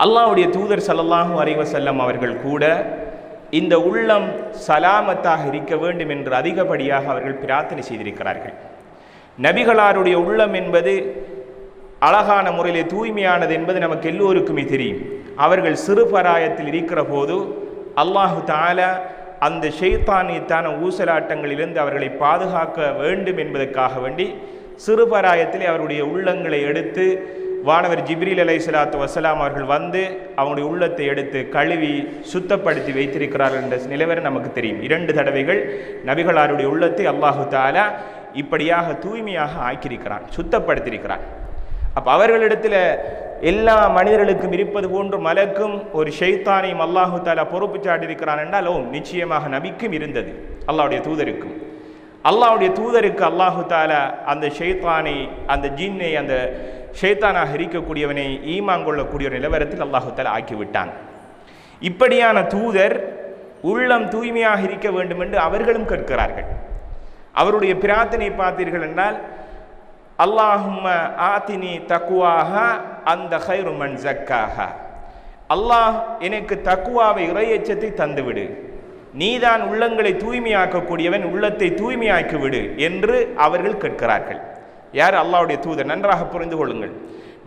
அல்லாஹ்வுடைய தூதர் ஸல்லல்லாஹு அலைஹி வஸல்லம் அவர்கள் கூட இந்த உள்ளம் சலாமத்தாக இருக்க வேண்டும் என்று அதிகப்படியாக அவர்கள் பிரார்த்தனை செய்திருக்கிறார்கள். நபிகளாருடைய உள்ளம் என்பது அழகான முறையிலே தூய்மையானது என்பது நமக்கு எல்லோருக்குமே தெரியும். அவர்கள் சிறு பராயத்தில் இருக்கிற போது அல்லாஹு தஆலா அந்த ஷைத்தானியத்தான ஊசலாட்டங்களிலிருந்து அவர்களை பாதுகாக்க வேண்டும் என்பதற்காக வேண்டி சிறு பராயத்திலே அவருடைய உள்ளங்களை எடுத்து வானவர் ஜிப்ரீல் அலைஹிஸ்ஸலாத்து வஸலாம் அவர்கள் வந்து அவங்களுடைய உள்ளத்தை எடுத்து கழுவி சுத்தப்படுத்தி வைத்திருக்கிறார்கள் என்ற நிலவரம் நமக்கு தெரியும். 2 தடவைகள் நபிகளாருடைய உள்ளத்தை அல்லாஹு தஆலா இப்படியாக தூய்மையாக ஆக்கியிருக்கிறான், சுத்தப்படுத்தியிருக்கிறான். அப்போ அவர்களிடத்தில் எல்லா மனிதர்களுக்கும் இருப்பது போன்று மலக்கும் ஒரு ஷைத்தானையும் அல்லாஹு தஆலா பொறுப்பு சாட்டியிருக்கிறான் என்றால் நிச்சயமாக நபிக்கும் இருந்தது, அல்லாஹ்வுடைய தூதருக்கும். அல்லாஹ்வுடைய தூதருக்கு அல்லாஹு தஆலா அந்த ஷைத்தானை, அந்த ஜின்னை, அந்த ஷைத்தானாக இருக்கக்கூடியவனை ஈமான் கொள்ளக்கூடிய நிலவரத்தில் அல்லாஹு தஆலா ஆக்கிவிட்டான். இப்படியான தூதர் உள்ளம் தூய்மையாக இருக்க வேண்டும் என்று அவர்களும் கேட்கிறார்கள். அவருடைய பிரார்த்தனை பார்த்தீர்கள் என்றால், அல்லாஹும்ம ஆத்தினி தக்வாஹா அந்த கைரு மன் ஜக்காஹா, அல்லாஹ் எனக்கு தக்வாவை, இறையச்சத்தை தந்துவிடு, நீதான் உள்ளங்களை தூய்மையாக்கக்கூடியவன், உள்ளத்தை தூய்மையாக்கிவிடு என்று அவர்கள் கேட்கிறார்கள். யார்? அல்லாஹ்வுடைய தூதர். நன்றாக புரிந்து கொள்ளுங்கள்,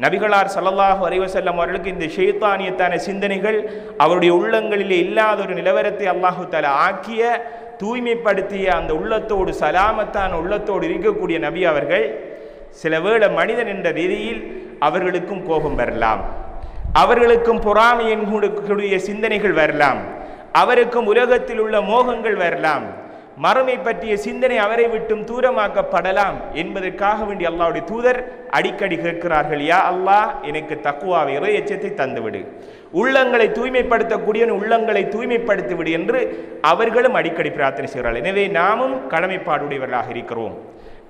நபிகளார் ஸல்லல்லாஹு அலைஹி வஸல்லம் அவர்களுக்கு இந்த ஷைத்தானியத்தான சிந்தனைகள் அவருடைய உள்ளங்களிலே இல்லாத ஒரு நிலவரத்தை அல்லாஹு தஆலா ஆக்கிய, தூய்மைப்படுத்திய அந்த உள்ளத்தோடு, சலாமத்தான உள்ளத்தோடு இருக்கக்கூடிய நபி அவர்கள் சில வேளை மனிதன் என்ற ரீதியில் அவர்களுக்கும் கோபம் வரலாம், அவர்களுக்கும் பொறாமை என்கூடிய சிந்தனைகள் வரலாம், அவருக்கும் உலகத்தில் உள்ள மோகங்கள் வரலாம், மறுமை பற்றிய சிந்தனை அவரை விட்டும் தூரமாக்கப்படலாம் என்பதற்காக வேண்டிய அல்லாஹ்வுடைய தூதர் அடிக்கடி கேட்கிறார்கள், யா அல்லாஹ் எனக்கு தக்வாவை, இறையச்சத்தை தந்துவிடு, உள்ளங்களை தூய்மைப்படுத்தக்கூடியவன் உள்ளங்களை தூய்மைப்படுத்திவிடு என்று அவர்களும் அடிக்கடி பிரார்த்தனை செய்கிறார்கள். எனவே நாமும் கடமைப்பாடுடையவர்களாக இருக்கிறோம்.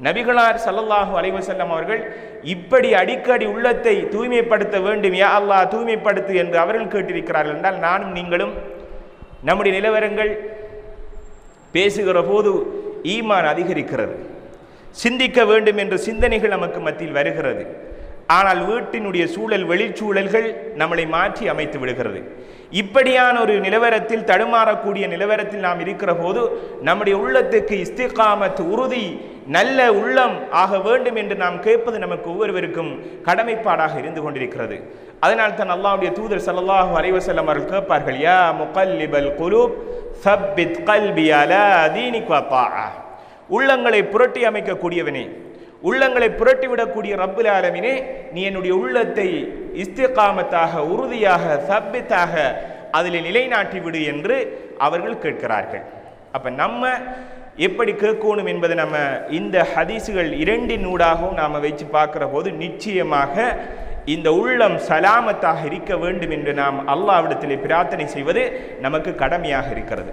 நபிகளார் ஸல்லல்லாஹு அலைஹி வஸல்லம் அவர்கள் இப்படி அடிக்கடி உள்ளத்தை தூய்மைப்படுத்த வேண்டும், யா அல்லாஹ் தூய்மைப்படுத்து என்று அவர்கள் கேட்டிருக்கிறார்கள் என்றால் நானும் நீங்களும் நம்முடைய நிலவரங்கள் பேசுகிற போது ஈமான் அதிகரிக்கிறது, சிந்திக்க வேண்டும் என்ற சிந்தனைகள் நமக்கு மத்தியில் வருகிறது. ஆனால் வீட்டினுடைய சூழல், வெளிச்சூழல்கள் நம்மளை மாற்றி அமைத்து விடுகிறது. இப்படியான ஒரு நிலவரத்தில், தடுமாறக்கூடிய நிலவரத்தில் நாம் இருக்கிற போது நம்முடைய உள்ளத்துக்கு இஸ்திகாமத், உறுதி, நல்ல உள்ளம் ஆக வேண்டும் என்று நாம் கேட்பது நமக்கு ஒவ்வொருவருக்கும் கடமைப்பாடாக இருந்து கொண்டிருக்கிறது. அதனால் தான் அல்லாஹ்வுடைய தூதர் ஸல்லல்லாஹு அலைஹி வஸல்லம் அவர்கள் கேட்பார்கள், யா முகல்லிபல் குலூப் சப்பித் கல்பி அலா தீனிக வ தாஅ, உள்ளங்களை புரட்டி அமைக்கக்கூடியவனே, உள்ளங்களை புரட்டிவிடக்கூடிய ரப்புல் ஆலமீனே, நீ என்னுடைய உள்ளத்தை இஸ்திகாமத்தாக, உறுதியாக, சப்பித்தாக அதில் நிலைநாட்டி விடு என்று அவர்கள் கேட்கிறார்கள். அப்போ நம்ம எப்படி கேட்கணும் என்பதை நம்ம இந்த ஹதீஸுகள் 2 ஊடாகவும் நாம் வச்சு பார்க்குற போது நிச்சயமாக இந்த உள்ளம் சலாமத்தாக இருக்க வேண்டும் என்று நாம் அல்லாஹ்விடத்திலே பிரார்த்தனை செய்வது நமக்கு கடமையாக இருக்கிறது.